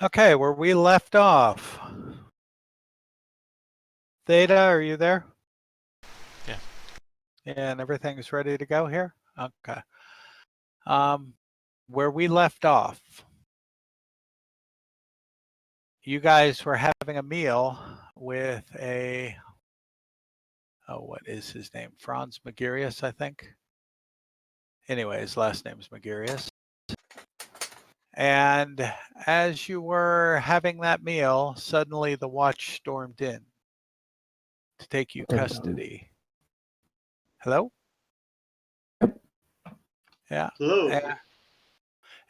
Okay, where we left off. Theta, are you there? Yeah. And everything's ready to go here? Okay. Where we left off, you guys were having a meal with what is his name? Franz Magirius, I think. Anyway, his last name's Magirius. And as you were having that meal, suddenly the watch stormed in to take you custody. Hello? Yeah. Hello.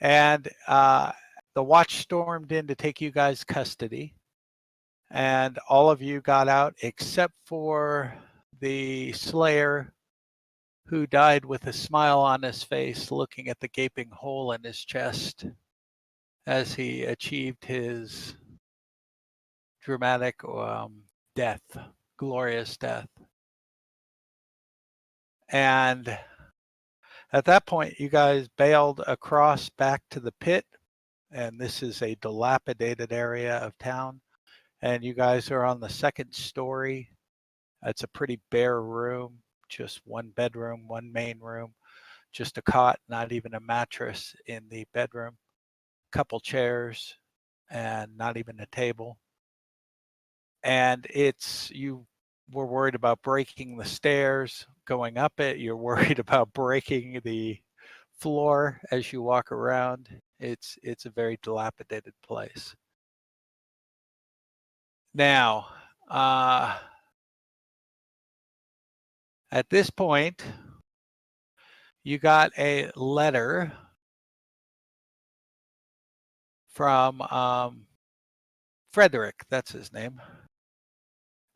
And the watch stormed in to take you guys custody. And all of you got out except for the Slayer, who died with a smile on his face, looking at the gaping hole in his chest as he achieved his dramatic death, glorious death. And at that point, you guys bailed across back to the pit. And this is a dilapidated area of town. And you guys are on the second story. It's a pretty bare room, just one bedroom, one main room, just a cot, not even a mattress in the bedroom, couple chairs, and not even a table. And you were worried about breaking the stairs, going up it. You're worried about breaking the floor as you walk around. It's a very dilapidated place. Now, at this point, you got a letter from Frederick, that's his name,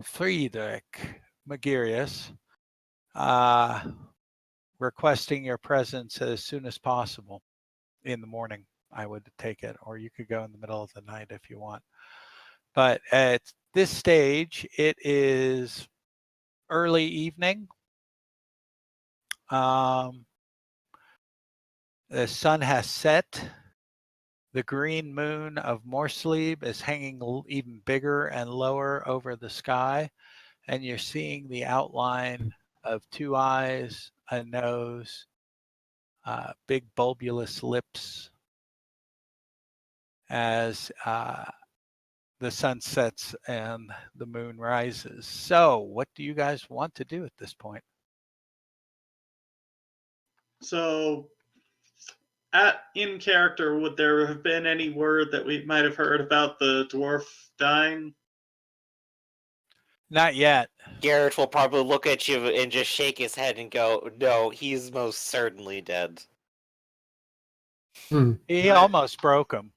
Friedrich Magirius, requesting your presence as soon as possible in the morning. I would take it, or you could go in the middle of the night if you want. But at this stage, it is early evening. The sun has set. The green moon of Morsleb is hanging even bigger and lower over the sky, and you're seeing the outline of two eyes, a nose, big bulbous lips as the sun sets and the moon rises. So, what do you guys want to do at this point? So, in character, would there have been any word that we might have heard about the dwarf dying? Not yet. Garrett will probably look at you and just shake his head and go, "No, he's most certainly dead." He almost broke them.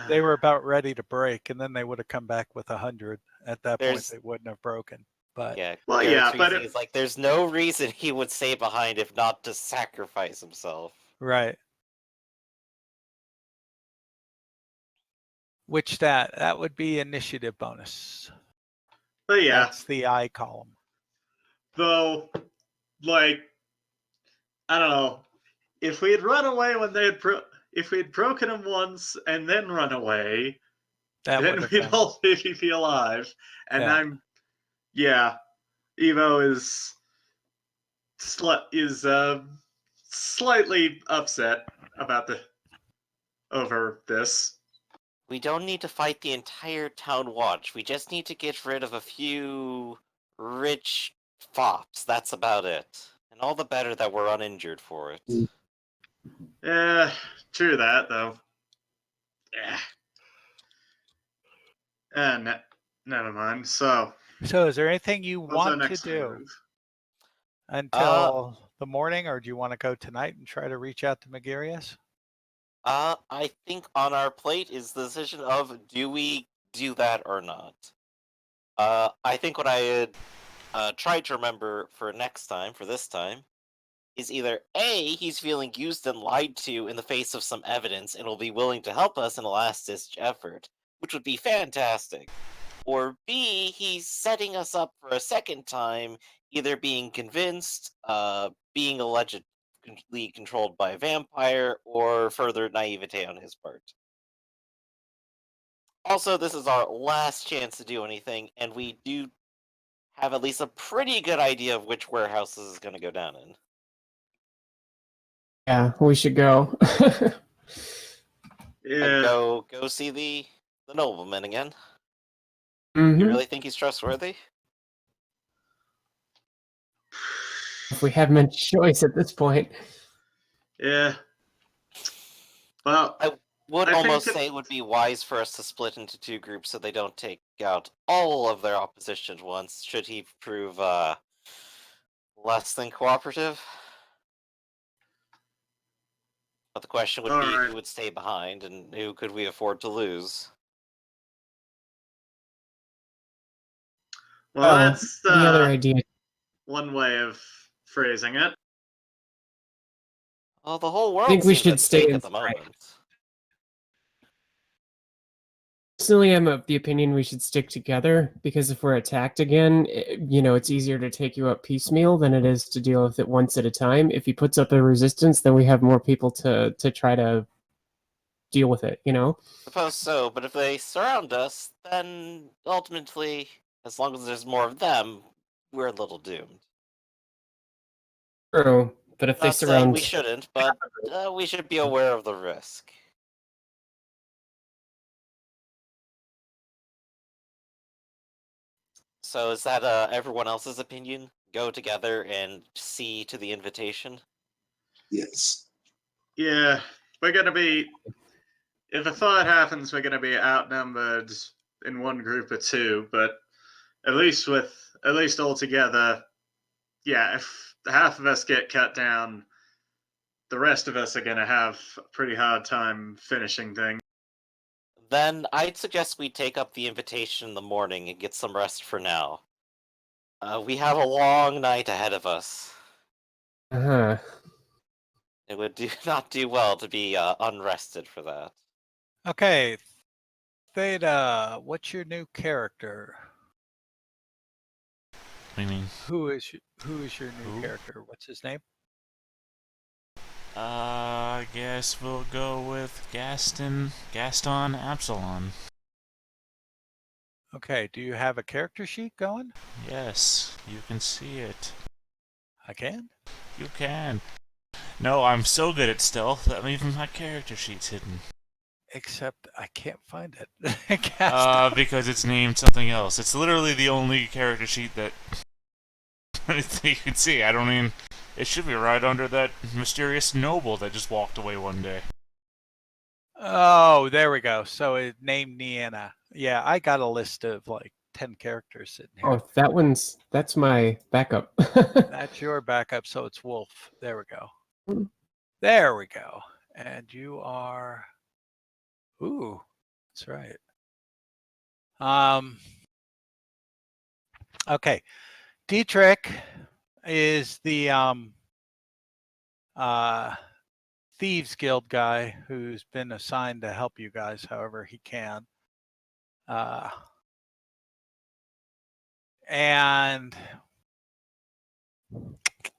They were about ready to break, and then they would have come back with 100. At that point, they wouldn't have broken. But yeah, well, Garrett's yeah, but reasoning is like, there's no reason he would stay behind if not to sacrifice himself. Right. Which that would be initiative bonus. But yeah, that's the I column. Though, like, I don't know, if we had run away when they had if we had broken him once and then run away, then we'd all maybe be alive. And yeah. Evo is slightly upset about over this. We don't need to fight the entire town watch. We just need to get rid of a few rich fops. That's about it. And all the better that we're uninjured for it. Yeah, true that, though. Yeah. Never mind. So is there anything you want to do until the morning, or do you want to go tonight and try to reach out to Magirius? I think on our plate is the decision of, do we do that or not? I think what I had tried to remember for this time, is either A, he's feeling used and lied to in the face of some evidence and will be willing to help us in a last-ditch effort, which would be fantastic. Or B, he's setting us up for a second time, either being convinced, being allegedly controlled by a vampire, or further naivete on his part. Also, this is our last chance to do anything, and we do have at least a pretty good idea of which warehouse this is going to go down in. Yeah, we should go. Yeah. Go see the nobleman again. Mhm. You really think he's trustworthy? If we have much choice at this point. Yeah. Well, Would I think almost that- say it would be wise for us to split into two groups so they don't take out all of their opposition at once, should he prove less than cooperative. But the question would be Alright. who would stay behind and who could we afford to lose? well, Oh, that's the other idea. one way of phrasing it. Well, the whole world think we seems should at stay stake at the inside. moment. Personally, I'm of the opinion we should stick together because if we're attacked again, it's easier to take you out piecemeal than it is to deal with it once at a time. If he puts up a resistance, then we have more people to try to deal with it. Suppose so, but if they surround us, then ultimately, as long as there's more of them, we're a little doomed. True, but if they Not saying we surround, shouldn't, but we should be aware of the risk. So is that everyone else's opinion? Go together and see to the invitation? Yes. Yeah, we're gonna be. If a fight happens, we're gonna be outnumbered in one group or two. But at least all together, yeah. If half of us get cut down, the rest of us are gonna have a pretty hard time finishing things. Then I'd suggest we take up the invitation in the morning and get some rest for now. We have a long night ahead of us. uh-huh. It would not do well to be unrested for that. Okay, Theta, what's your new character? What do you mean? Who is your new Who? character? What's his name? I guess we'll go with Gaston Absalon. Okay, do you have a character sheet going? Yes, you can see it. I can. You can. No, I'm so good at stealth that even my character sheet's hidden. Except I can't find it. Cast Because it's named something else. It's literally the only character sheet that you can see. I don't mean, it should be right under that mysterious noble that just walked away one day. Oh, there we go. So it named Niana. Yeah, I got a list of like 10 characters sitting here. Oh, that's my backup. That's your backup, so it's Wolf. There we go. Hmm. There we go. And you are. Ooh, that's right. Okay. Dietrich is the Thieves Guild guy who's been assigned to help you guys however he can. And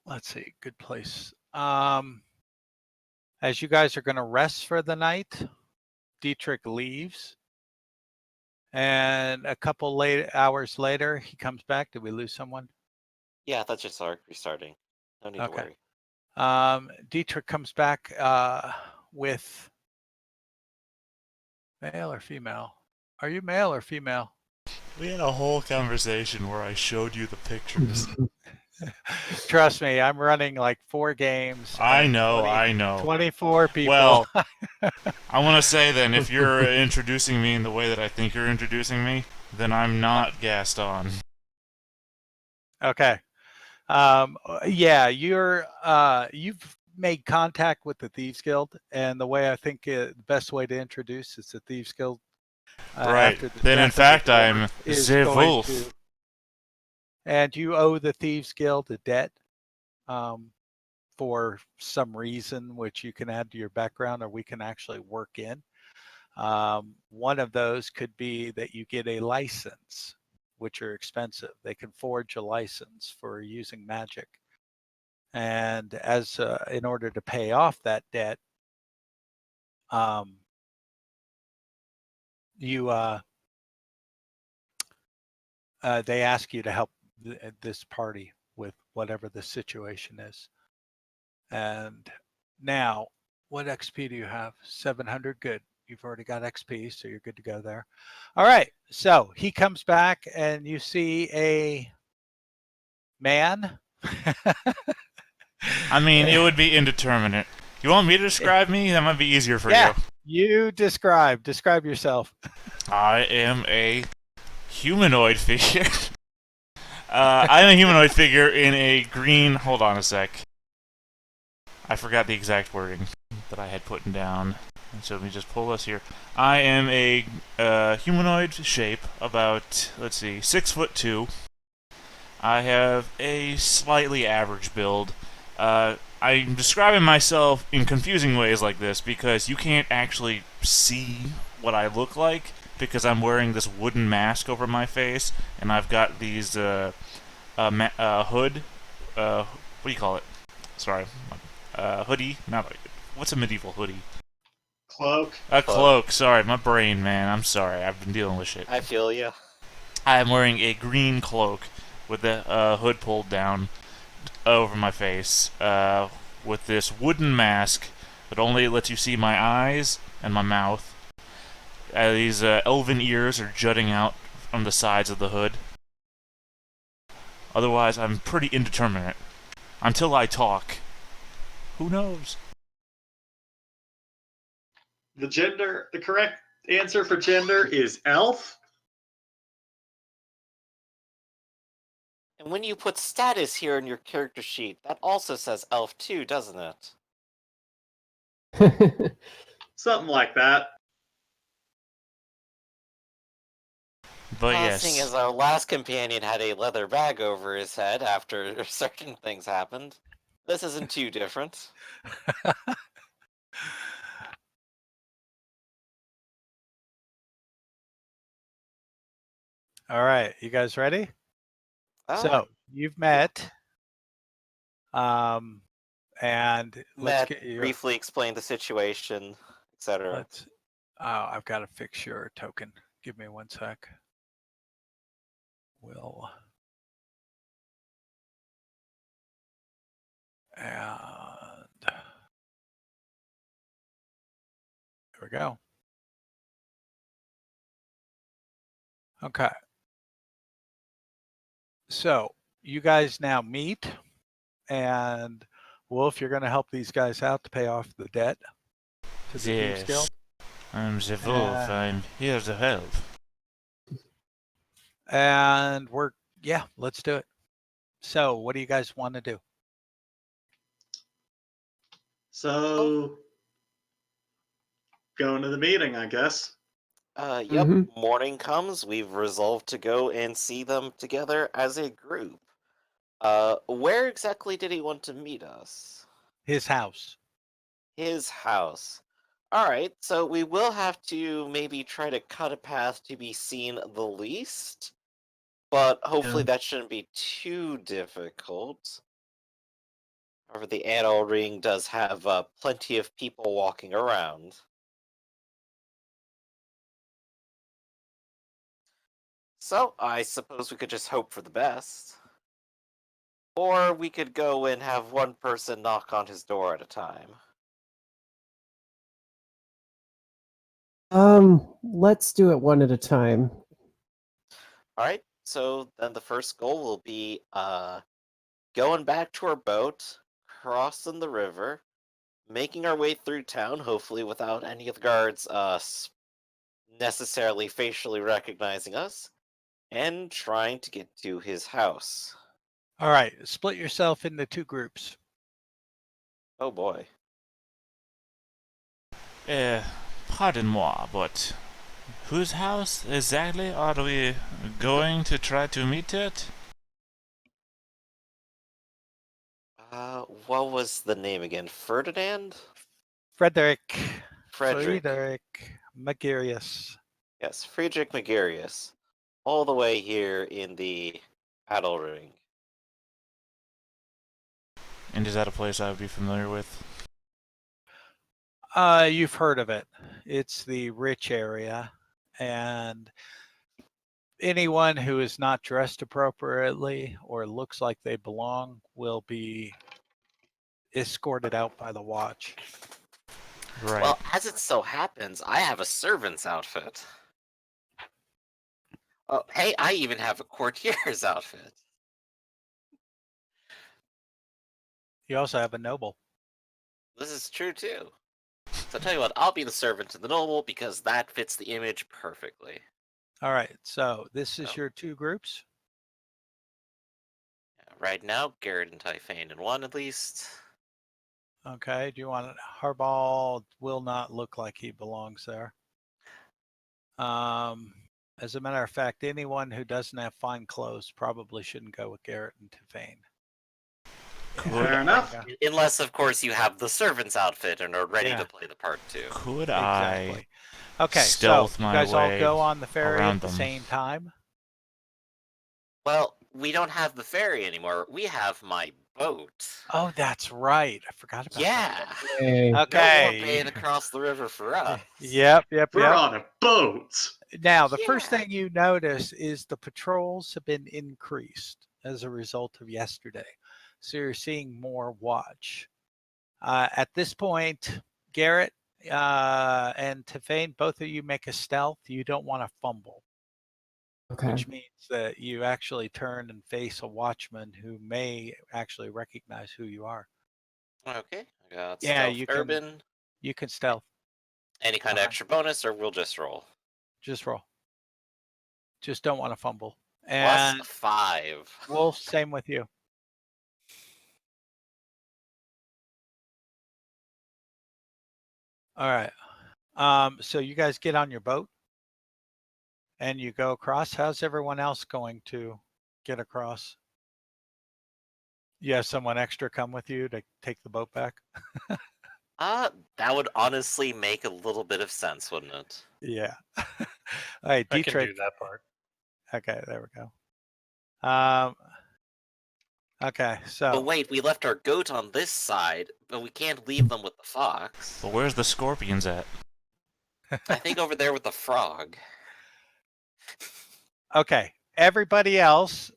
let's see, good place. As you guys are going to rest for the night, Dietrich leaves. And a couple hours later, he comes back. Did we lose someone? Yeah, that's just restarting. No need to Okay. worry. Dietrich comes back with male or female. Are you male or female? We had a whole conversation where I showed you the pictures. Trust me, I'm running like 4 games. I and know. 24 people. Well, I want to say then, if you're introducing me in the way that I think you're introducing me, then I'm not Gaston. Okay. Yeah, you've made contact with the Thieves Guild, and the way I think the best way to introduce is the Thieves Guild. Right. After the Then in death of the fact, dwarf I'm is the going Wolf. to- and you owe the Thieves Guild a debt for some reason, which you can add to your background, or we can actually work in. One of those could be that you get a license, which are expensive. They can forge a license for using magic. And as in order to pay off that debt, you they ask you to help this party with whatever the situation is. And now, what XP do you have? 700. Good. You've already got XP, so you're good to go there. All right. So he comes back, and you see a man. I mean, it would be indeterminate. You want me to describe me? That might be easier for Yeah. you. You describe yourself. I am a humanoid figure. I'm a humanoid figure in a green... Hold on a sec. I forgot the exact wording that I had put down. So let me just pull this here. I am a humanoid shape, about, let's see, 6'2". I have a slightly average build. I'm describing myself in confusing ways like this because you can't actually see what I look like because I'm wearing this wooden mask over my face, and I've got these hood. What do you call it? Sorry, hoodie. Not what's a medieval hoodie? Cloak. A cloak. Sorry, my brain, man. I'm sorry. I've been dealing with shit. I feel you. I'm wearing a green cloak with the hood pulled down over my face, with this wooden mask that only lets you see my eyes and my mouth. These elven ears are jutting out from the sides of the hood. Otherwise, I'm pretty indeterminate. Until I talk. Who knows? The correct answer for gender is elf. And when you put status here in your character sheet, that also says elf too, doesn't it? Something like that. But Seeing yes. as our last companion had a leather bag over his head after certain things happened, this isn't too different. All right, you guys ready? So you've met, and let's get you. Briefly explain the situation, etc. I've got to fix your token. Give me 1 sec. And there we go. Okay. So you guys now meet, and Wolf, you're going to help these guys out to pay off the debt to the Thieves Guild. I'm the wolf. I'm here to help. And let's do it. So what do you guys want to do? So, going to the meeting, I guess. Yep, morning comes, we've resolved to go and see them together as a group. Where exactly did he want to meet us? His house. His house. Alright, so we will have to maybe try to cut a path to be seen the least, but hopefully that shouldn't be too difficult. However, the Adol Ring does have plenty of people walking around. So, I suppose we could just hope for the best. Or we could go and have one person knock on his door at a time. Let's do it one at a time. Alright, so then the first goal will be going back to our boat, crossing the river, making our way through town, hopefully without any of the guards necessarily facially recognizing us, and trying to get to his house. All right, split yourself into 2 groups. Oh boy. Pardon-moi, but whose house exactly are we going to try to meet at? What was the name again? Ferdinand? Frederick Magarius. Yes, Friedrich Magarius. All the way here in the Adol Ring. And is that a place I would be familiar with? You've heard of it. It's the rich area, and anyone who is not dressed appropriately or looks like they belong will be escorted out by the watch. Right. Well, as it so happens, I have a servant's outfit. Oh, hey, I even have a courtier's outfit. You also have a noble. This is true too. So I'll tell you what, I'll be the servant and the noble because that fits the image perfectly. All right, so this is Oh. your two groups. Right now, Garrett and Typhane in one at least. Okay, do you want Harball will not look like he belongs there. As a matter of fact, anyone who doesn't have fine clothes probably shouldn't go with Garrett and Typhane. Fair enough. Unless, of course, you have the servant's outfit and are ready Yeah. to play the part too. Could Exactly. I Okay, stealth so you my guys all way go on the ferry around at the them? same time. Well, we don't have the ferry anymore. We have my boat. Oh, that's right. I forgot about that. Yeah. Hey, No more Okay. paying across the river for us. Yep. We're on a boat. Now, the first Yeah. thing you notice is the patrols have been increased as a result of yesterday. So you're seeing more watch. At this point, Garrett and Typhane, both of you make a stealth. You don't want to fumble, okay. which means that you actually turn and face a watchman who may actually recognize who you are. Okay. I got Yeah, stealth you can- urban. You can stealth. Any kind of Fine. extra bonus, or we'll just roll. Just roll. Just don't want to fumble. Plus And 5. Wolf, same with you. All right. So you guys get on your boat and you go across. How's everyone else going to get across? You have someone extra come with you to take the boat back? That would honestly make a little bit of sense, wouldn't it? Yeah. All right, I can do Dietrich. that part. Okay, there we go. Okay, But so wait, we left our goat on this side, but we can't leave them with the fox. But where's the scorpions at? I think over there with the frog. okay, everybody else,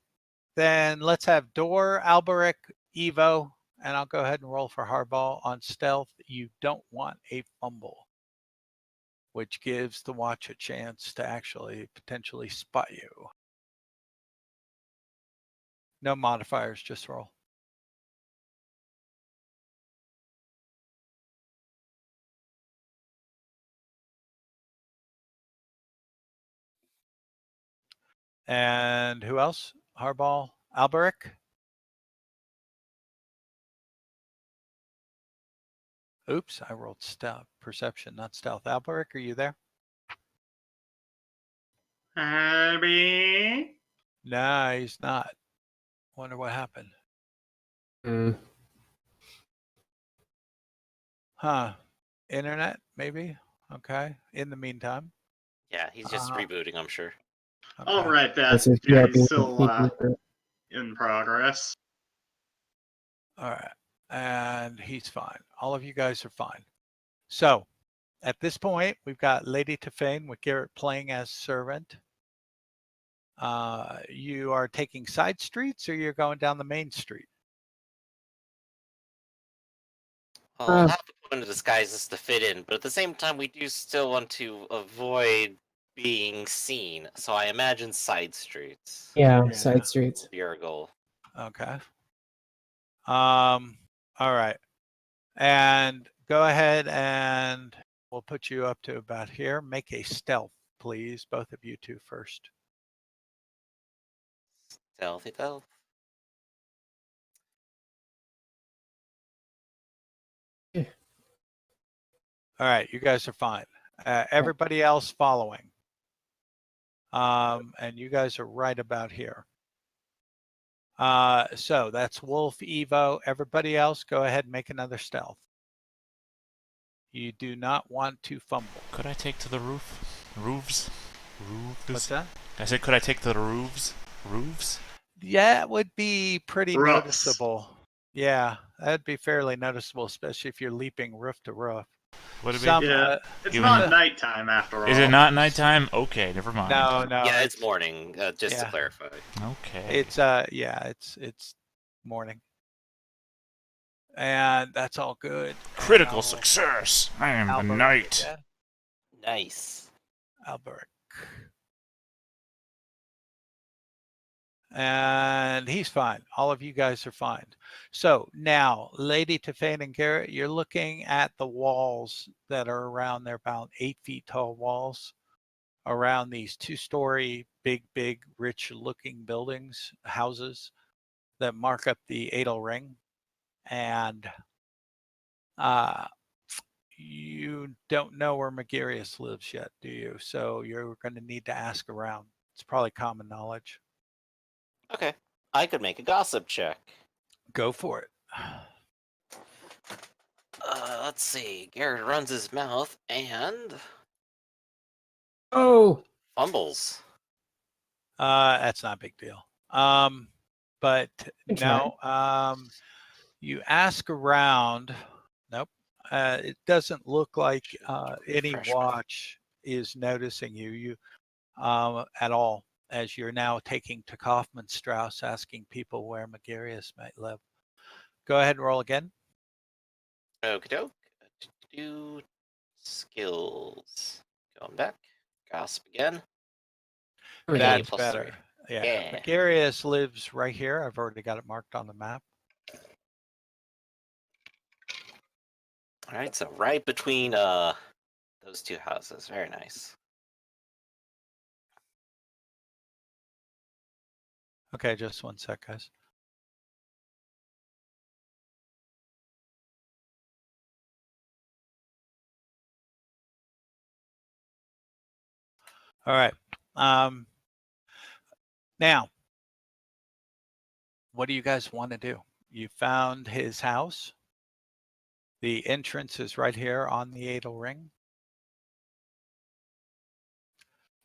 then let's have Dor, Alberic, Evo, and I'll go ahead and roll for Hardball on stealth. You don't want a fumble, which gives the watch a chance to actually potentially spot you. No modifiers, just roll. And who else? Harball, Alberic. Oops, I rolled stealth, perception, not stealth. Alberic, are you there? Abby? No, he's not. Wonder what happened. Mm. Huh. Internet, maybe? Okay. In the meantime. Yeah, he's just rebooting, I'm sure. Okay. All right, that This is yeah, being he's still featured. in progress. All right. And he's fine. All of you guys are fine. So at this point, we've got Lady Typhane with Garrett playing as servant. You are taking side streets or you're going down the main street? Well, I'll have to put into disguises to fit in, but at the same time, we do still want to avoid being seen. So I imagine side streets. Yeah, Yeah. side streets. Will be our goal. Okay. All right. And go ahead and we'll put you up to about here. Make a stealth, please. Both of you two first. Stealthy stealth. All right, you guys are fine. Everybody else following. And you guys are right about here. So that's Wolf, Evo. Everybody else, go ahead and make another stealth. You do not want to fumble. Could I take to the roof? Roofs? Roofs? What's that? I said, could I take to the roofs? Roofs? Yeah, it would be pretty Roofs. noticeable. Yeah, that'd be fairly noticeable, especially if you're leaping roof to roof. Would it be? Some, Yeah. It's Even- not nighttime after all. Is it not nighttime? Okay, never mind. no, Yeah, it's morning. Just to yeah. clarify. Okay. It's it's morning, and that's all good. Critical I'll- success. I am the Alberic knight. again. Nice. Alberic. And he's fine. All of you guys are fine. So now, Lady Tefane and Garrett, you're looking at the walls that are around. They're about 8 feet tall walls around these 2-story, big, rich-looking buildings, houses that mark up the Adel Ring. And you don't know where Megarius lives yet, do you? So you're going to need to ask around. It's probably common knowledge. Okay. I could make a gossip check. Go for it. Let's see. Garrett runs his mouth and Oh, fumbles. That's not a big deal. But Good try. no, you ask around. Nope. It doesn't look like any Freshman. watch is noticing you at all, as you're now taking to Kaufman-Strauss, asking people where Megarius might live. Go ahead and roll again. Okie doke. Do skills. Going back. Gossip again. There we go. That's plus better. 3. Yeah. Yeah. Megarius lives right here. I've already got it marked on the map. All right, so right between those two houses. Very nice. Okay, just one sec, guys. All right. Now, what do you guys want to do? You found his house. The entrance is right here on the Adel Ring.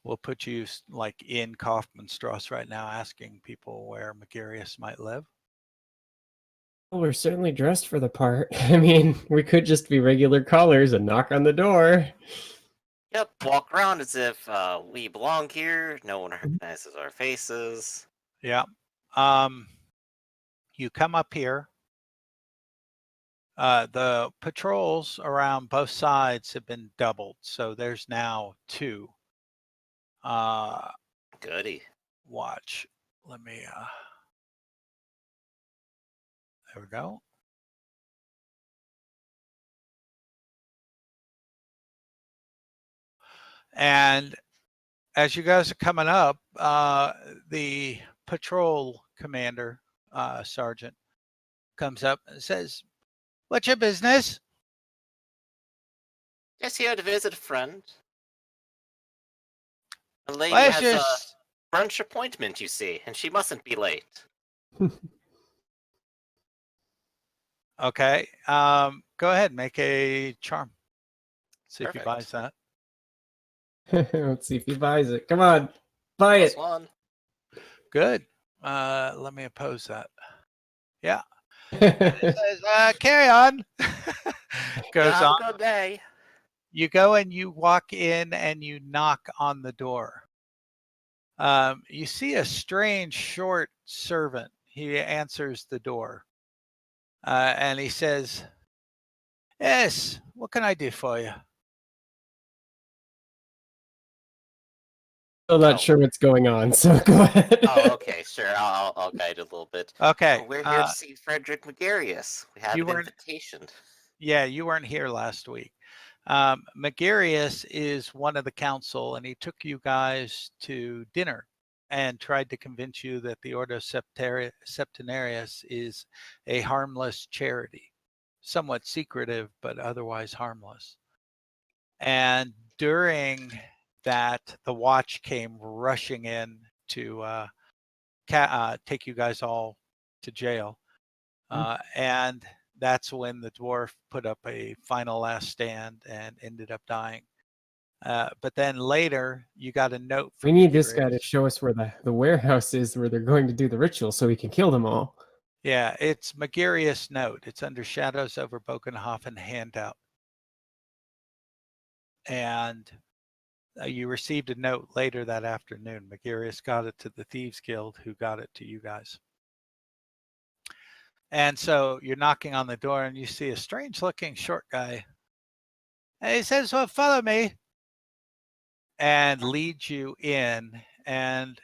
We'll put you like in Kaufman-Strauss right now, asking people where Megarius might live. Well, we're certainly dressed for the part. I mean, we could just be regular callers and knock on the door. Yep, walk around as if we belong here. No one recognizes our faces. Yeah. You come up here. The patrols around both sides have been doubled, so there's now 2. Goody. Watch. Let me. There we go. And as you guys are coming up, the patrol commander, sergeant, comes up and says, "What's your business?" Just here to visit a friend. A lady Where's has your a brunch appointment, you see, and she mustn't be late. Okay. Go ahead, make a charm. See if he Perfect. buys that. Let's see if he buys it. Come on, buy it. +1. Good. Let me oppose that. Yeah. It says, carry on. Goes Have on. a good day. You go and you walk in and you knock on the door. You see a strange short servant. He answers the door. And he says, "Yes, what can I do for you?" Still not sure what's going on, so go ahead. Oh, okay, sure. I'll guide it a little bit. Okay. We're here to see Frederick Megarius. We have you an weren't- invitation. Yeah, you weren't here last week. Megarius is one of the council, and he took you guys to dinner and tried to convince you that the Ordo Septenarius is a harmless charity, somewhat secretive, but otherwise harmless. And during that, the watch came rushing in to take you guys all to jail. And that's when the dwarf put up a final last stand and ended up dying. But then later, you got a note from We need this guy to Megarius. show us where the warehouse is where they're going to do the ritual so we can kill them all. Yeah, it's Megarius' note. It's under Shadows over Bokenhofen handout. and you received a note later that afternoon. Magarius got it to the Thieves Guild, who got it to you guys. And so you're knocking on the door, and you see a strange-looking short guy. And he says, well, follow me, and leads you in. And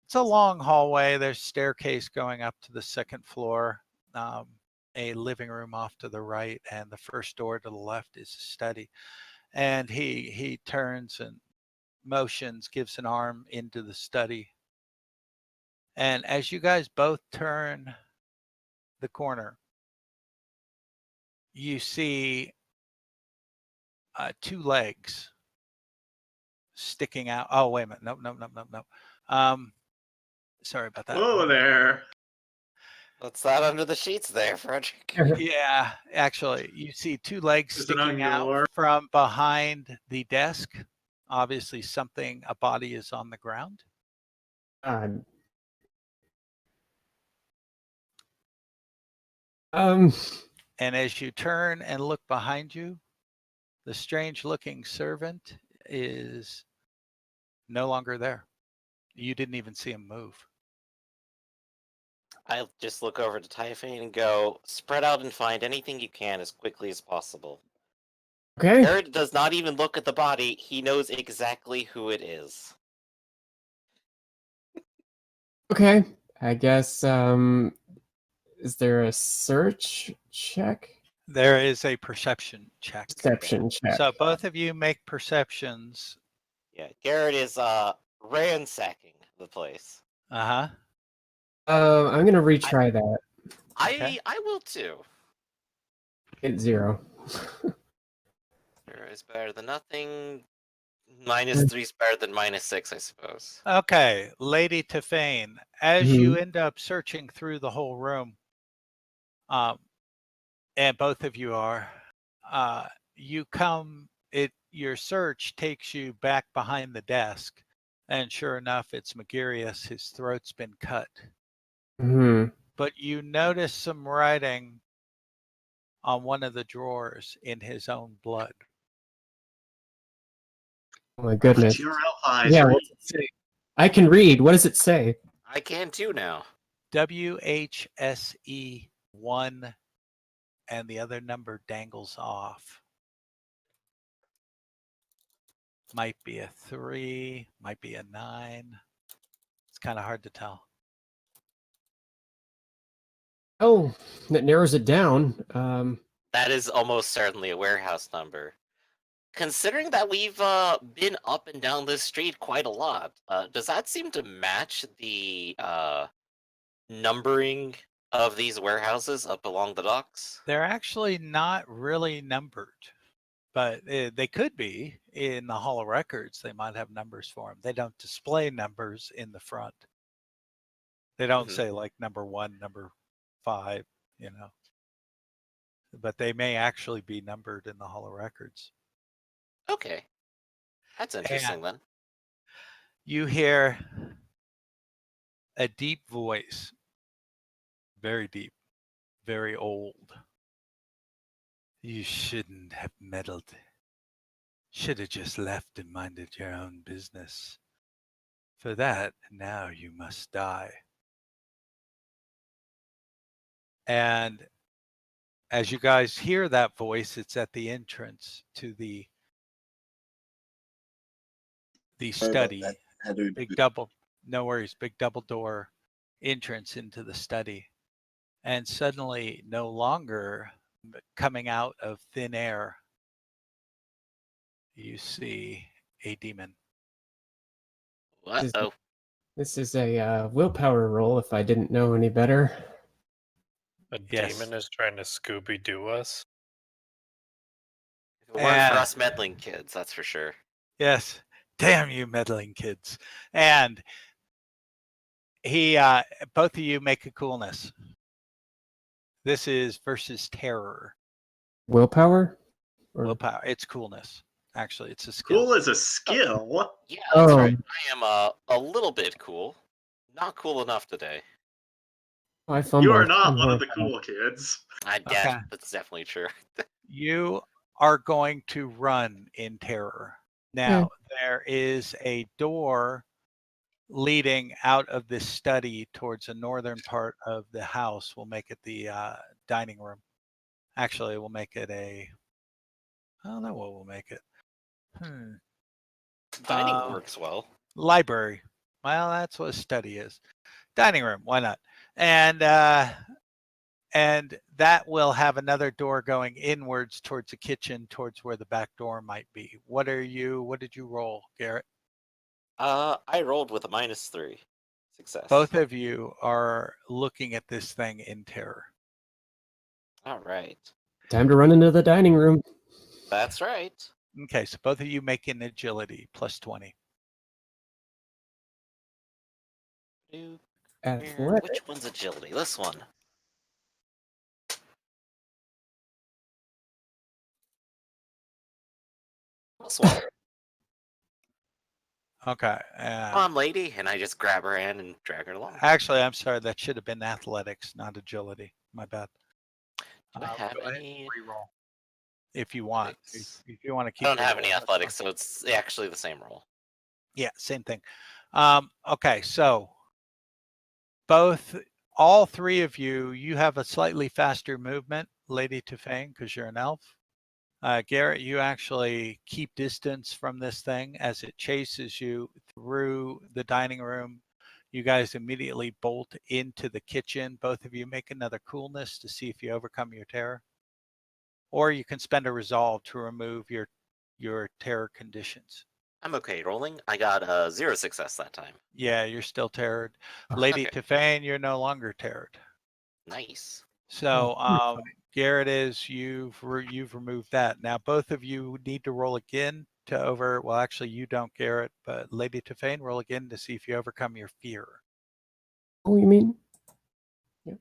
it's a long hallway. There's a staircase going up to the second floor, a living room off to the right, and the first door to the left is a study. And he turns and motions, gives an arm into the study. And as you guys both turn the corner, you see 2 legs sticking out. Oh, wait a minute. Nope. Sorry about that. Whoa there. What's that under the sheets there, Frederick? Yeah, actually, you see 2 legs Is it sticking on out your- from behind the desk. Obviously, a body is on the ground. Um, And as you turn and look behind you, the strange-looking servant is no longer there. You didn't even see him move. I'll just look over to Typhane and go, spread out and find anything you can as quickly as possible. okay. Garrett does not even look at the body. He knows exactly who it is. Okay. I guess, is there a search check? There is a perception check. Perception check. So both of you make perceptions. Yeah, Garrett is ransacking the place. Uh-huh. I'm gonna retry that. Okay. I will too. Hit 0. 0 is better than nothing. -3 is better than -6, I suppose. Okay, Lady Typhane, as you end up searching through the whole room, and both of you are, your search takes you back behind the desk, and sure enough, it's Magarius. His throat's been cut. But you notice some writing on one of the drawers in his own blood. Oh my goodness. Your eyes, Yeah, right? what's it say? I can read. What does it say? I can too now. WHSE 1, and the other number dangles off. Might be a 3, might be a 9. It's kind of hard to tell. Oh, that narrows it down. That is almost certainly a warehouse number. Considering that we've been up and down this street quite a lot, does that seem to match the numbering of these warehouses up along the docks? They're actually not really numbered, but they could be. In the Hall of Records, they might have numbers for them. They don't display numbers in the front. They don't say like number 1, number 5, you know. But they may actually be numbered in the Hall of Records. Okay. That's interesting then. You hear a deep voice, very deep, very old. You shouldn't have meddled. Should have just left and minded your own business. For that, now you must die. And as you guys hear that voice, it's at the entrance to the study. Big double, no worries, big double door entrance into the study. And suddenly, no longer coming out of thin air, you see a demon. Uh-oh. This is a willpower roll if I didn't know any better. A Yes. demon is trying to Scooby-Doo us? If it weren't for us meddling kids, that's for sure. Yes. Damn you meddling kids. And both of you make a coolness. This is versus terror. Willpower? Willpower. It's coolness. Actually, it's a skill. Cool is a skill. Yeah, that's Oh. right. I am a little bit cool. Not cool enough today. I fumbled. You are not one of the cool kids. That's definitely true. You are going to run in terror. Now, there is a door leading out of this study towards the northern part of the house. We'll make it the dining room. Actually, we'll make it a, I don't know what we'll make it. Dining works well. Library. Well, that's what a study is. Dining room, why not? And that will have another door going inwards towards the kitchen, towards where the back door might be. What did you roll, Garrett? I rolled with a -3 success. Both of you are looking at this thing in terror. All right. Time to run into the dining room. That's right. Okay, so both of you make an agility +20. Athletic. Which one's agility? This one. This one. Okay. Come on, lady, and I just grab her hand and drag her along. Actually, I'm sorry. That should have been athletics, not agility. My bad. Do I have Go ahead any? and re-roll if you want. If you want to keep. I don't your have roll, any that's athletics, fine. so it's actually the same roll. Yeah, same thing. Okay, so all three of you have a slightly faster movement, Lady Tefane, because you're an elf. Garrett, you actually keep distance from this thing as it chases you through the dining room. You guys immediately bolt into the kitchen. Both of you make another coolness to see if you overcome your terror. Or you can spend a resolve to remove your terror conditions. I'm okay rolling. I got 0 success that time. Yeah, you're still terrored. Lady Okay. Tefane, you're no longer terrored. Nice. So Garrett you've removed that. Now both of you need to roll again to well, actually you don't, Garrett, but Lady Tefane, roll again to see if you overcome your fear. Oh, you mean? Yeah.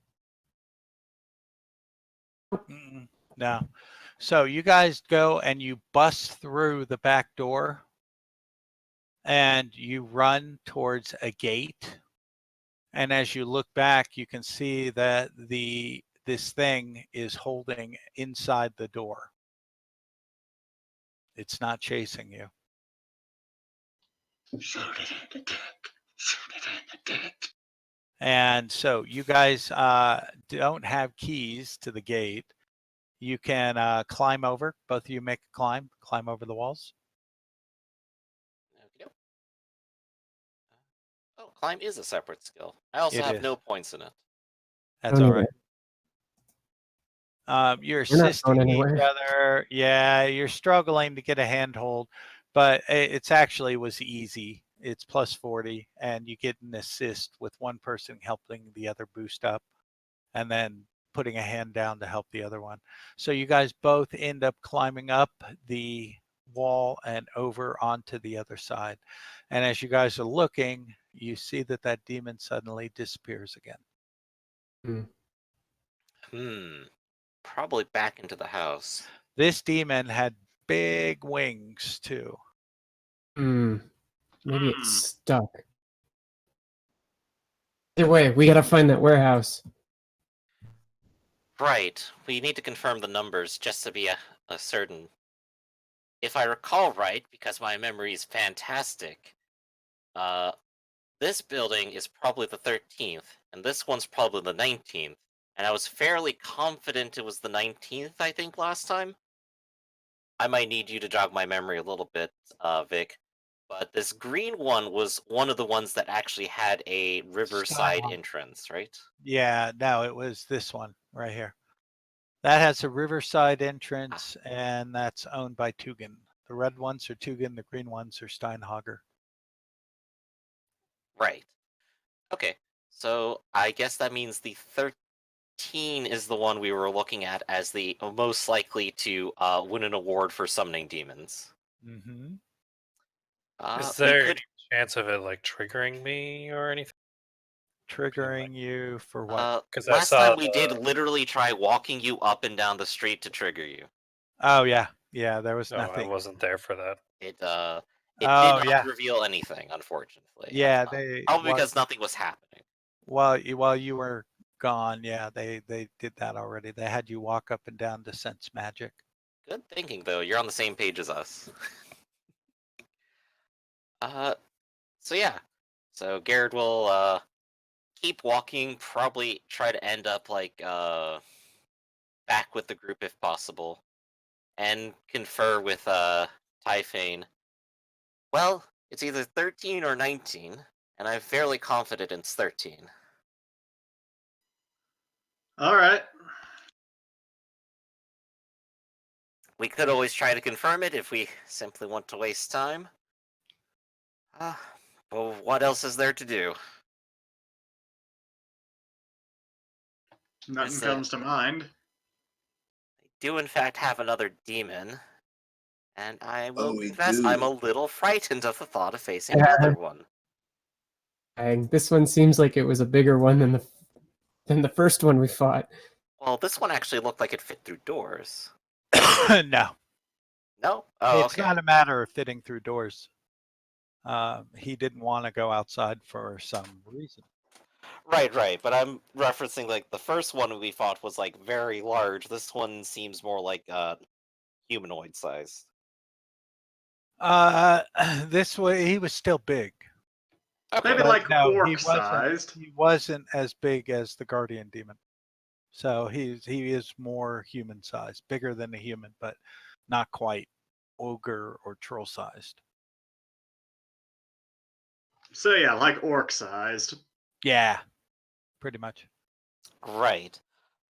No. So you guys go and you bust through the back door and you run towards a gate. And as you look back, you can see that this thing is holding inside the door. It's not chasing you. Shoot it in the dick. Shoot it in the dick. And so you guys don't have keys to the gate. You can climb over. Both of you make a climb over the walls. Okay. Oh, climb is a separate skill. I also have no points in it. That's all right. You're We're not assisting going each anywhere. other. Yeah, you're struggling to get a handhold, but it's actually was easy. It's +40, and you get an assist with one person helping the other boost up, and then putting a hand down to help the other one. So you guys both end up climbing up the wall and over onto the other side. And as you guys are looking, you see that demon suddenly disappears again. Probably back into the house. This demon had big wings too. Maybe it's stuck. Either way, we gotta find that warehouse. Right. We need to confirm the numbers just to be a certain. If I recall right, because my memory is fantastic, this building is probably the 13th, and this one's probably the 19th. And I was fairly confident it was the 19th, I think, last time. I might need you to jog my memory a little bit, Vic. But this green one was one of the ones that actually had a riverside entrance, right? Yeah, no, it was this one right here. That has a riverside entrance, and that's owned by Tugin. The red ones are Tugin, the green ones are Steinhager. Right. Okay, so I guess that means the 13 is the one we were looking at as the most likely to win an award for summoning demons. Mm-hmm. Is there any chance of it like triggering me or anything? Triggering you for what? Because last time we did literally try walking you up and down the street to trigger you. Oh yeah, there was No, nothing. I wasn't there for that. It did not reveal anything, unfortunately. Yeah, probably because nothing was happening. While you were gone, yeah, they did that already. They had you walk up and down to sense magic. Good thinking, though. You're on the same page as us. So yeah. So Garrett will keep walking, probably try to end up like back with the group if possible, and confer with Typhane. Well, it's either 13 or 19, and I'm fairly confident it's 13. All right. We could always try to confirm it if we simply want to waste time. But what else is there to do? Nothing comes to mind. I do in fact have another demon, and I will we confess do. I'm a little frightened of the thought of facing another one. And this one seems like it was a bigger one than the first one we fought. Well, this one actually looked like it fit through doors. No, No? Oh, it's okay. not a matter of fitting through doors. He didn't want to go outside for some reason. Right, but I'm referencing like the first one we fought was like very large. This one seems more like humanoid sized. This way he was still big. Okay. Maybe But like no, orc-sized. he wasn't as big as the guardian demon. So he is more human sized, bigger than a human, but not quite ogre or troll sized. So yeah, like orc-sized. Yeah, pretty much. Right.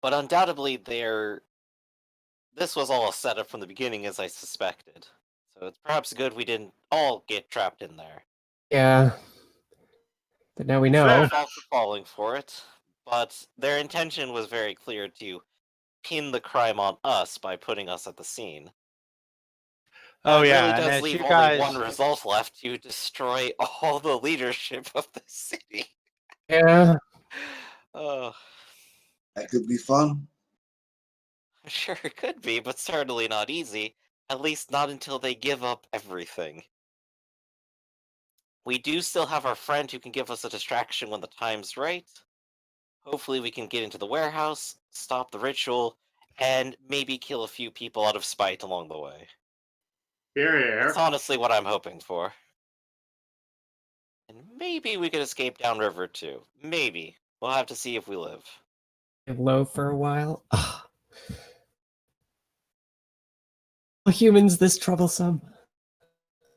But undoubtedly this was all a setup from the beginning, as I suspected. So it's perhaps good we didn't all get trapped in there. Yeah. But now we know. Fair Fair fault for falling for it. But their intention was very clear to pin the crime on us by putting us at the scene. Oh It yeah, really and does as leave you only guys, one result left: to destroy all the leadership of the city. Yeah. Oh, That could be fun. sure it could be, but certainly not easy. At least not until they give up everything. We do still have our friend who can give us a distraction when the time's right. Hopefully we can get into the warehouse, stop the ritual, and maybe kill a few people out of spite along the way. Here. That's honestly what I'm hoping for. And maybe we could escape downriver too. Maybe. We'll have to see if we live. Low for a while. Ugh. Are humans this troublesome?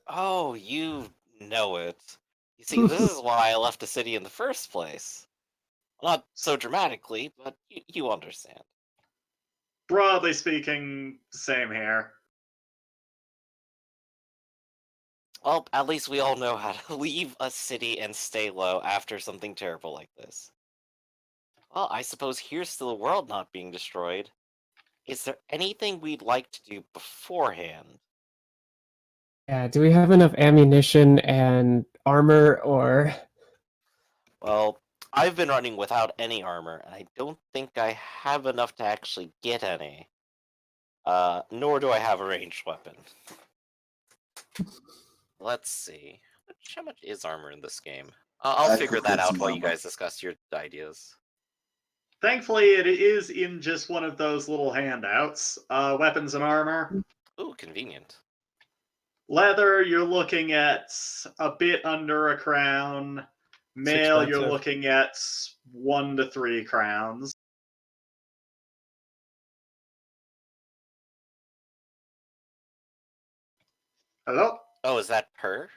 Oh, you know it. You see, this is why I left the city in the first place. Not so dramatically, but you understand. Broadly speaking, same here. Well, at least we all know how to leave a city and stay low after something terrible like this. Well, I suppose here's to the world not being destroyed. Is there anything we'd like to do beforehand? Yeah, do we have enough ammunition and armor or... Well, I've been running without any armor, and I don't think I have enough to actually get any. Nor do I have a ranged weapon. Let's see. How much is armor in this game? I'll I figure could that get out some while you armor. guys discuss your ideas. Thankfully, it is in just one of those little handouts. Weapons and armor. Ooh, convenient. Leather, you're looking at a bit under a crown. Mail, you're expensive. looking at 1 to 3 crowns. Hello? Oh, is that per?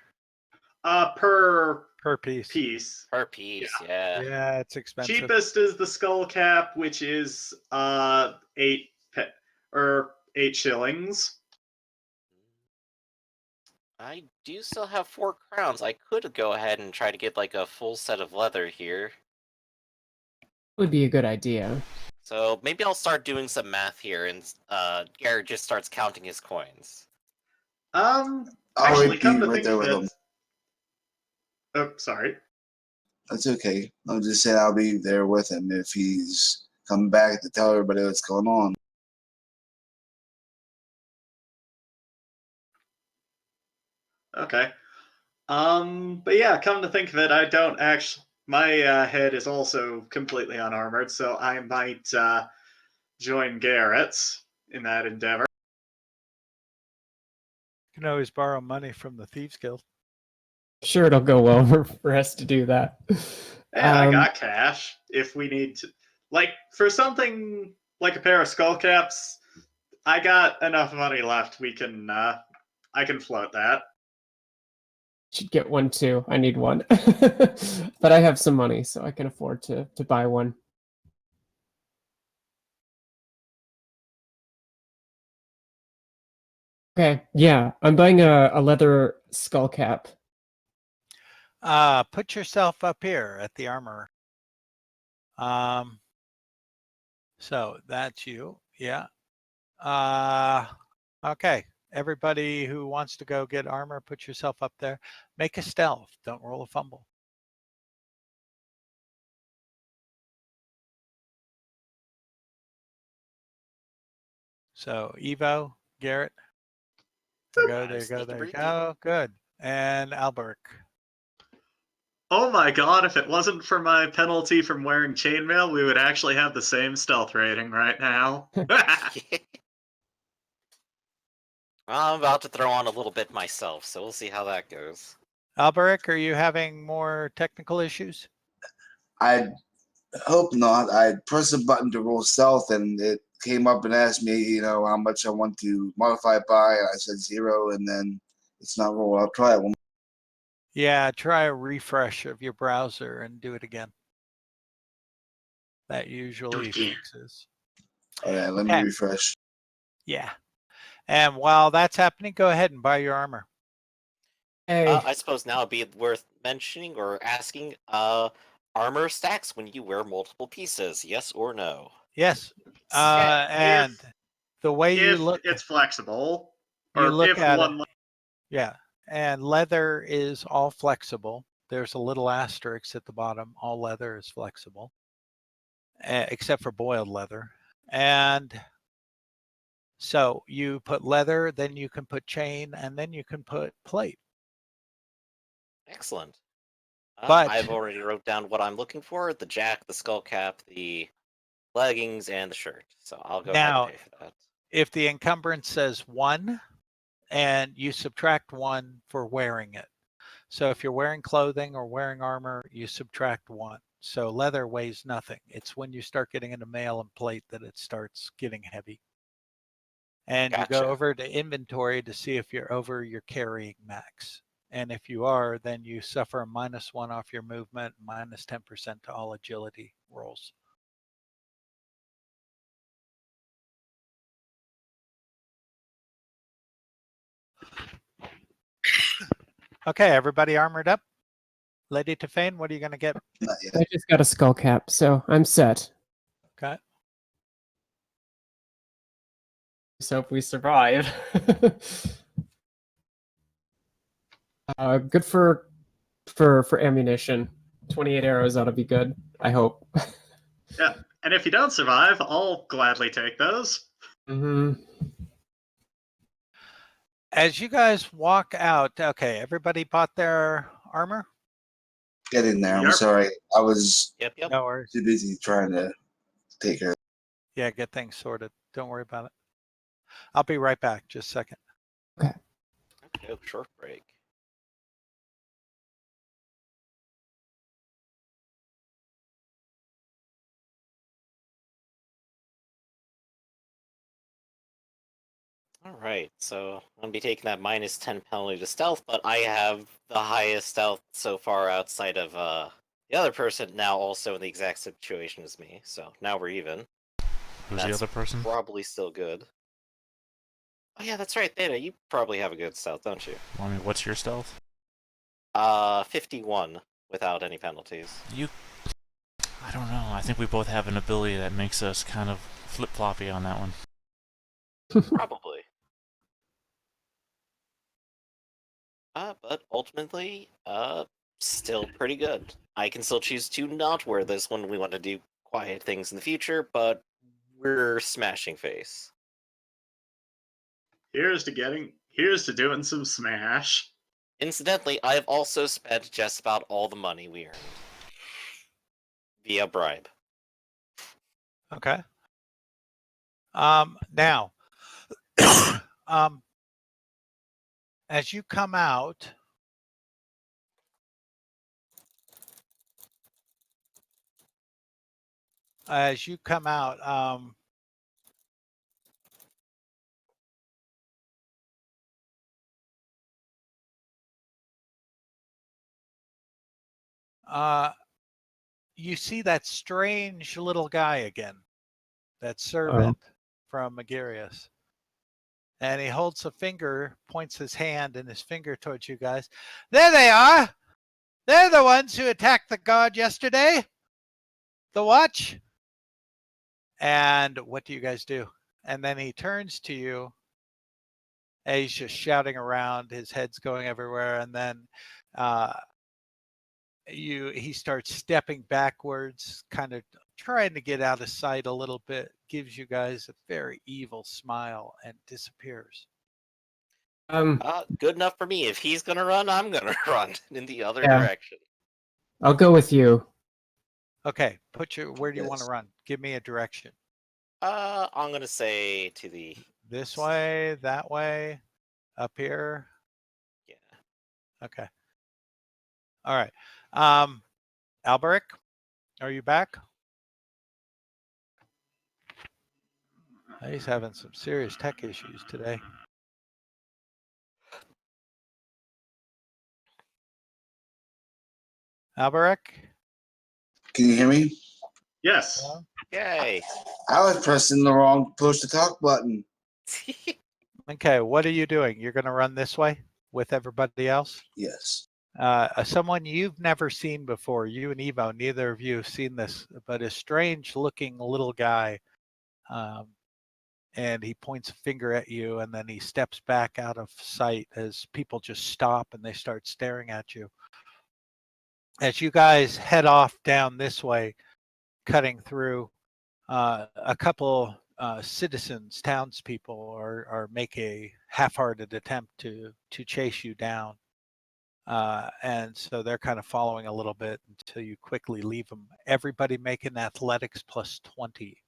Per per piece. piece. Per piece, yeah. Yeah, it's expensive. Cheapest is the skull cap, which is 8 shillings. I do still have 4 crowns. I could go ahead and try to get like a full set of leather here. Would be a good idea. So maybe I'll start doing some math here, and Garrett just starts counting his coins. I'll Actually, be come to right think there of with it. them. Oh, sorry. That's okay. I'll just say I'll be there with him if he's come back to tell everybody what's going on. Okay. But yeah, come to think of it, I don't actually. My head is also completely unarmored, so I might join Garrett's in that endeavor. You can always borrow money from the Thieves Guild. Sure, it'll go well for us to do that. Hey, I got cash if we need to. Like, for something like a pair of skull caps, I got enough money left. I can float that. Should get one too. I need one. But I have some money, so I can afford to buy one. Okay, yeah, I'm buying a leather skull cap. Put yourself up here at the armor. So that's you. Yeah. Okay. Everybody who wants to go get armor, put yourself up there. Make a stealth. Don't roll a fumble. So Evo, Garrett. There you go. Good. And Alberic. Oh my god, if it wasn't for my penalty from wearing chainmail, we would actually have the same stealth rating right now. I'm about to throw on a little bit myself, so we'll see how that goes. Alberic, are you having more technical issues? I hope not. I pressed a button to roll stealth, and it came up and asked me, how much I want to modify it by, and I said 0, and then it's not rolled. I'll try it one. Yeah, try a refresh of your browser and do it again. That usually fixes. Oh yeah, let me refresh. Yeah. And while that's happening, go ahead and buy your armor. Hey. I suppose now it'd be worth mentioning or asking, armor stacks when you wear multiple pieces, yes or no? Yes. And the way you look, it's flexible. You Or look if at one. yeah. And leather is all flexible. There's a little asterisk at the bottom. All leather is flexible, except for boiled leather. And so you put leather, then you can put chain, and then you can put plate. Excellent. But I've already wrote down what I'm looking for: the jack, the skull cap, the leggings, and the shirt. So I'll go ahead and pay for that. If the encumbrance says 1, and you subtract 1 for wearing it. So if you're wearing clothing or wearing armor, you subtract 1. So leather weighs nothing. It's when you start getting into mail and plate that it starts getting heavy. And you go over to inventory to see if you're over your carrying max. And if you are, then you suffer a -1 off your movement, minus 10% to all agility rolls. Okay, everybody armored up? Lady Tefane, what are you going to get? Not yet. I just got a skull cap, so I'm set. Okay. Just hope we survive. Good for ammunition. 28 arrows ought to be good, I hope. Yeah, and if you don't survive, I'll gladly take those. Mm-hmm. As you guys walk out, okay, everybody bought their armor? Get in there. I'm sorry. I was No worries. too busy trying to take care of it. Yeah, get things sorted. Don't worry about it. I'll be right back. Just a second. Okay. Okay, short break. All right, so I'm gonna be taking that -10 penalty to stealth, but I have the highest stealth so far outside of the other person now also in the exact situation as me. So now we're even. Who's the other person? Probably still good. Oh yeah, that's right, Theta. You probably have a good stealth, don't you? I mean, what's your stealth? 51 without any penalties. I don't know. I think we both have an ability that makes us kind of flip-floppy on that one. Probably. But ultimately, still pretty good. I can still choose to not wear this when we want to do quiet things in the future, but we're smashing face. Here's to doing some smash. Incidentally, I've also spent just about all the money we earned. Via bribe. Okay. Now, As you come out, you see that strange little guy again, that servant from Megarius. And he holds a finger, points his hand and his finger towards you guys. There they are. They're the ones who attacked the guard yesterday. The watch. And what do you guys do? And then he turns to you. And he's just shouting around. His head's going everywhere. And then he starts stepping backwards, kind of trying to get out of sight a little bit, gives you guys a very evil smile and disappears. Good enough for me. If he's gonna run, I'm gonna run in the other Yeah. direction. I'll go with you. Okay, where do you want to run? Give me a direction. I'm gonna say to the This way, that way, up here. Yeah. Okay. All right. Alberic, are you back? He's having some serious tech issues today. Alberic? Can you hear me? Yes. Yay. I was pressing the wrong push to talk button. Okay, what are you doing? You're going to run this way with everybody else? Yes. Someone you've never seen before, you and Evo, neither of you have seen this, but a strange looking little guy. And he points a finger at you, and then he steps back out of sight as people just stop and they start staring at you. As you guys head off down this way, cutting through, a couple citizens, townspeople, are make a half-hearted attempt to chase you down. And so they're kind of following a little bit until you quickly leave them. Everybody making athletics plus 20.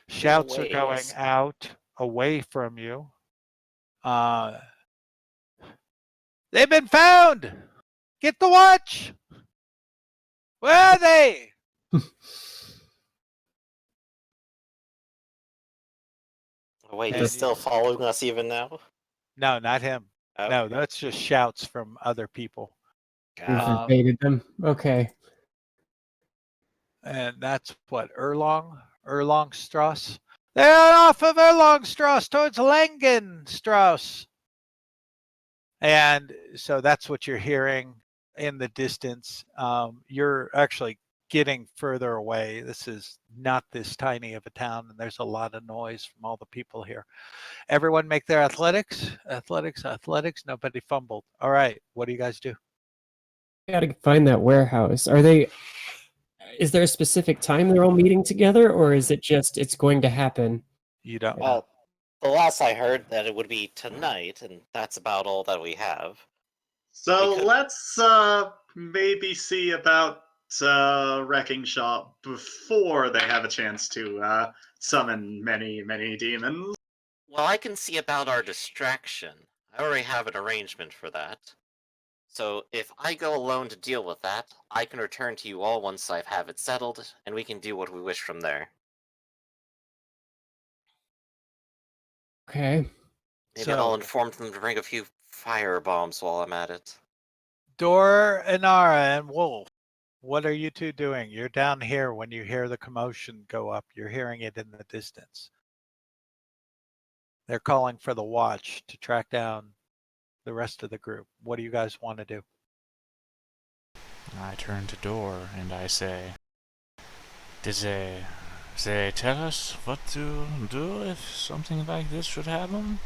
Shouts are going out away from you. They've been found! Get the watch! Where are they? Wait, he's still following us even now? No, not him. Okay. No, that's just shouts from other people. We've invaded them. Okay. And that's what, Erlangstrasse? They're off of Erlangstrasse towards Langenstrasse. And so that's what you're hearing in the distance. You're actually getting further away. This is not this tiny of a town, and there's a lot of noise from all the people here. Everyone make their athletics. Athletics. Nobody fumbled. All right. What do you guys do? We gotta find that warehouse. Is there a specific time they're all meeting together, or is it just it's going to happen? You don't know. Well, the last I heard that it would be tonight, and that's about all that we have. So let's maybe see about Wrecking Shop before they have a chance to summon many, many demons. Well, I can see about our distraction. I already have an arrangement for that. So if I go alone to deal with that, I can return to you all once I have it settled, and we can do what we wish from there. Okay. Maybe I'll inform them to bring a few fire bombs while I'm at it. Dor, Inara, and Wolf, what are you two doing? You're down here when you hear the commotion go up. You're hearing it in the distance. They're calling for the watch to track down the rest of the group. What do you guys want to do? I turn to Dor and I say, did they tell us what to do if something like this should happen?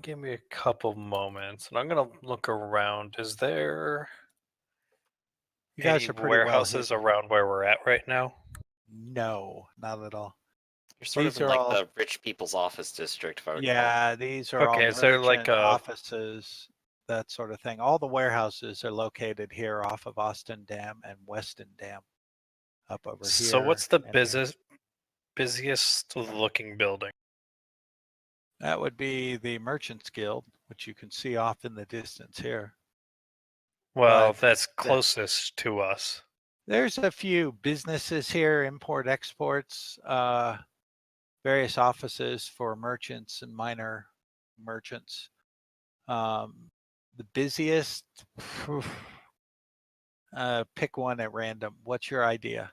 Give me a couple moments, and I'm gonna look around. Is there You guys any are pretty warehouses around where we're at right now? No, not at all. You're sort These of in are like all- the rich people's office district, if I recall. Yeah, these are all Okay, so like merchant offices, that sort of thing. All the warehouses are located here off of Austin Dam and Weston Dam. up over here. So what's the and here. busiest looking building? That would be the Merchants Guild, which you can see off in the distance here. Well, But that's closest to us. there's a few businesses here, import exports, various offices for merchants and minor merchants. The busiest, pick one at random. What's your idea?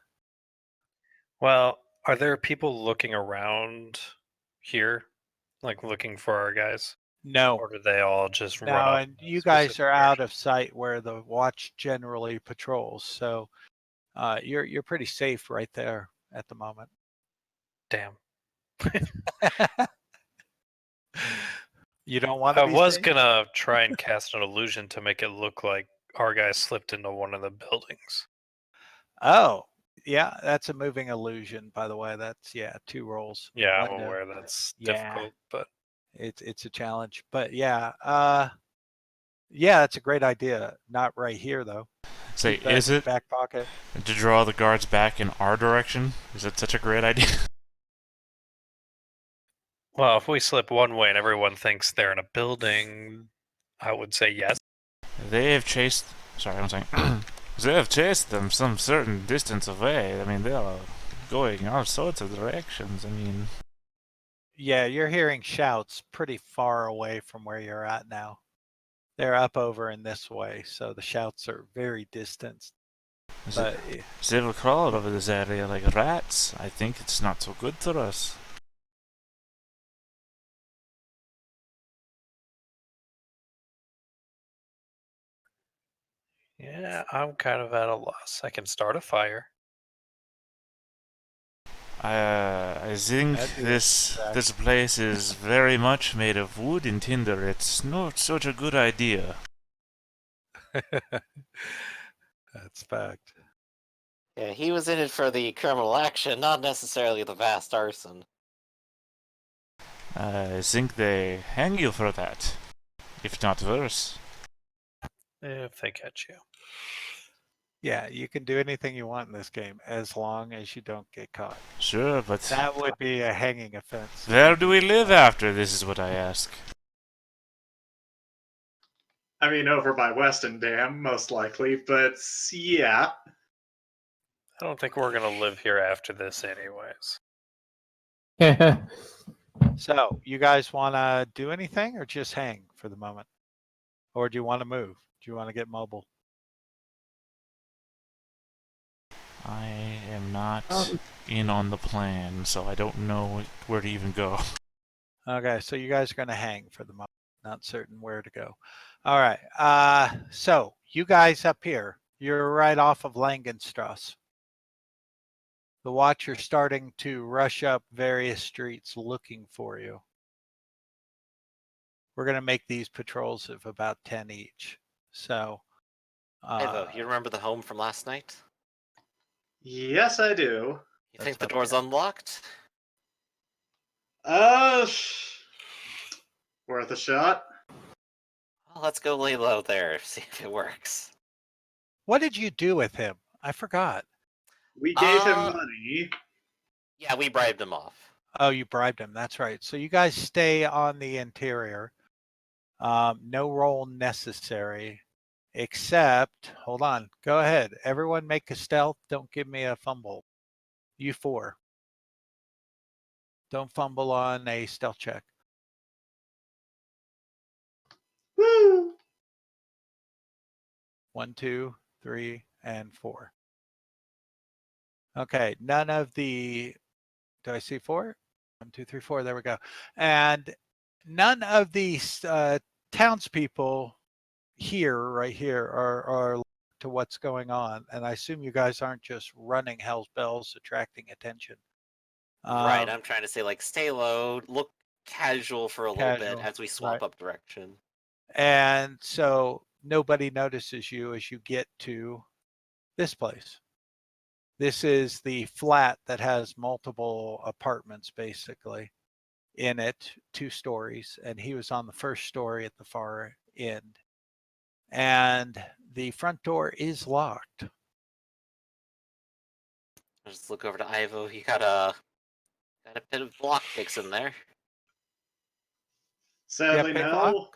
Well, are there people looking around here, like looking for our guys? No. Or do they all just run No, up? and you guys are out of sight where the watch generally patrols, so you're pretty safe right there at the moment. Damn. You don't want to I be was safe? gonna try and cast an illusion to make it look like our guy slipped into one of the buildings. Oh, yeah, that's a moving illusion, by the way. That's 2 rolls. Yeah, One I'm to- aware that's yeah, difficult, but it's a challenge. But yeah, that's a great idea. Not right here though. Say, Keep that is in your it back pocket? to draw the guards back in our direction? Is it such a great idea? well, if we slip one way and everyone thinks they're in a building, I would say yes. They have chased. Sorry, I'm saying. They have chased them some certain distance away. I mean, they are going all sorts of directions. I mean, Yeah, you're hearing shouts pretty far away from where you're at now. They're up over in this way, so the shouts are very distant. But they will crawl over this area like rats. I think it's not so good for us. Yeah, I'm kind of at a loss. I can start a fire. I think this place is very much made of wood and tinder. It's not such a good idea. that's fact. Yeah, he was in it for the criminal action, not necessarily the vast arson. I think they hang you for that, if not worse. If they catch you. Yeah, you can do anything you want in this game as long as you don't get caught. Sure, but that would be a hanging offense. Where do we live after? This is what I ask. I mean, over by Weston Dam, most likely, but yeah. I don't think we're gonna live here after this, anyways. So, you guys want to do anything or just hang for the moment? Or do you want to move? Do you want to get mobile? I am not in on the plan, so I don't know where to even go. Okay, so you guys are going to hang for the moment. Not certain where to go. All right. So, you guys up here, you're right off of Langenstrasse. The watch are starting to rush up various streets looking for you. We're going to make these patrols of about 10 each. So, Evo, you remember the home from last night? Yes, I do. You think the door's unlocked? Worth a shot. Well, let's go lay low there, see if it works. what did you do with him? I forgot. We gave him money. Yeah, we bribed him off. Oh, you bribed him. That's right. So you guys stay on the interior. No roll necessary, except, hold on. Go ahead. Everyone make a stealth. Don't give me a fumble. You 4. Don't fumble on a stealth check. Woo! 1, 2, 3, and 4. Okay, none of the, do I see 4? 1, 2, 3, 4, there we go. And none of these townspeople right here are to what's going on. And I assume you guys aren't just running hell's bells, attracting attention. Right, I'm trying to say, like, stay low, look casual for a little bit Casual, as we swap right. up direction. And so nobody notices you as you get to this place. This is the flat that has multiple apartments basically in it, 2 stories, and he was on the first story at the far end. And the front door is locked. Just look over to Ivo. He got a bit of block picks in there. Sadly, pick no.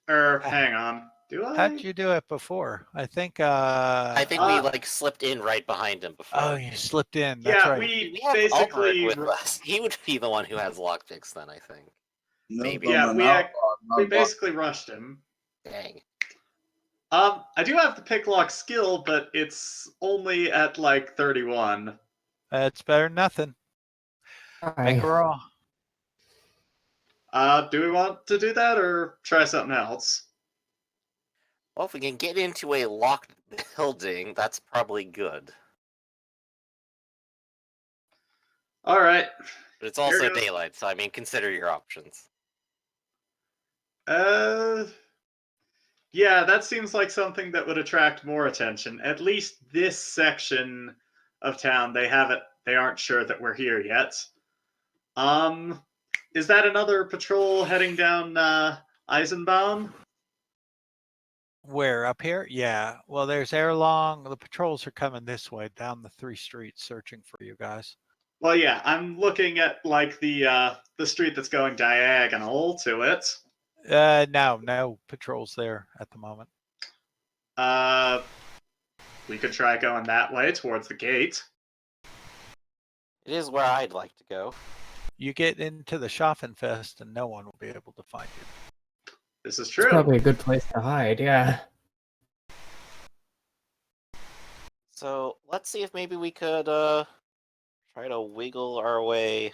lock? Hang on. Do I? How'd you do it before? I think. I think we like slipped in right behind him before. Oh, you slipped in. That's Yeah, right. we have basically. Albert with us. He would be the one who has lockpicks then, I think. No, Maybe. I'm Yeah, an we outlaw, we not basically rushed him. Dang. I do have the pick lock skill, but it's only at like 31. That's better than nothing. Make a roll. Do we want to do that or try something else? Well, if we can get into a locked building, that's probably good. All right. But it's also Here goes- daylight, so I mean, consider your options. Yeah, that seems like something that would attract more attention. At least this section of town, they aren't sure that we're here yet. Is that another patrol heading down Eisenbaum? Where, up here? Yeah. Well, there's Erlong. The patrols are coming this way down the 3 streets searching for you guys. Well, yeah, I'm looking at like the street that's going diagonal to it. No patrols there at the moment. We could try going that way towards the gate. It is where I'd like to go. You get into the Schaffenfest and no one will be able to find you. This is It's true. probably a good place to hide, yeah. So let's see if maybe we could try to wiggle our way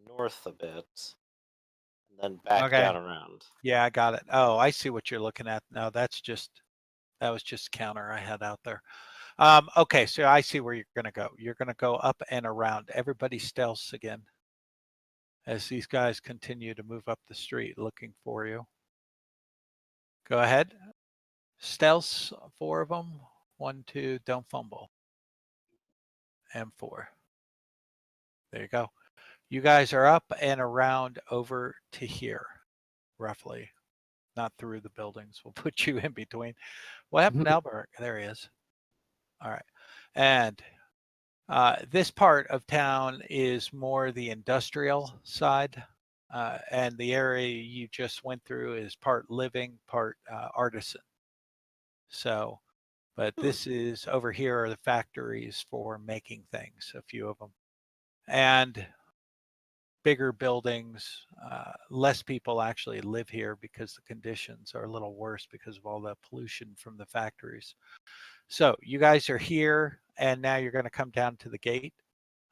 north a bit, and then back down around. Yeah, I got it. Oh, I see what you're looking at. No, that was just counter I had out there. Okay, so I see where you're gonna go. You're gonna go up and around. Everybody stealths again as these guys continue to move up the street looking for you. Go ahead. Stealths, 4 of them. 1, 2, don't fumble. And 4. There you go. You guys are up and around over to here, roughly. Not through the buildings. We'll put you in between. What happened to Albert? There he is. All right. And this part of town is more the industrial side. And the area you just went through is part living, part artisan. So, but this is over here are the factories for making things, a few of them. And bigger buildings, less people actually live here because the conditions are a little worse because of all the pollution from the factories. So you guys are here, and now you're going to come down to the gate.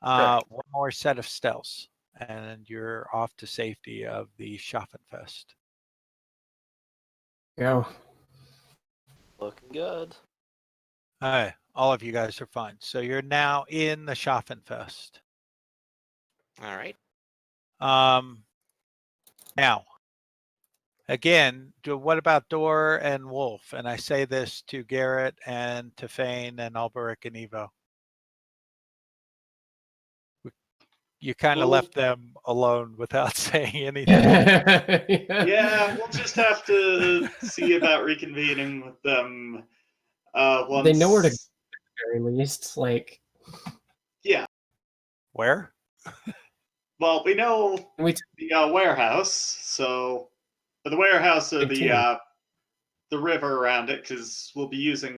One more set of stealths, and you're off to safety of the Schaffenfest. Go. Looking good. All right, all of you guys are fine. So you're now in the Schaffenfest. All right. Now, again, what about Dor and Wolf? And I say this to Garrett and to Fane and Alberic and Evo. You kind of left them alone without saying anything. Yeah, we'll just have to see about reconvening with them. Once... They know where to go, at the very least. Like, yeah. Where? Well, we know the warehouse, so the warehouse or the river around it, because we'll be using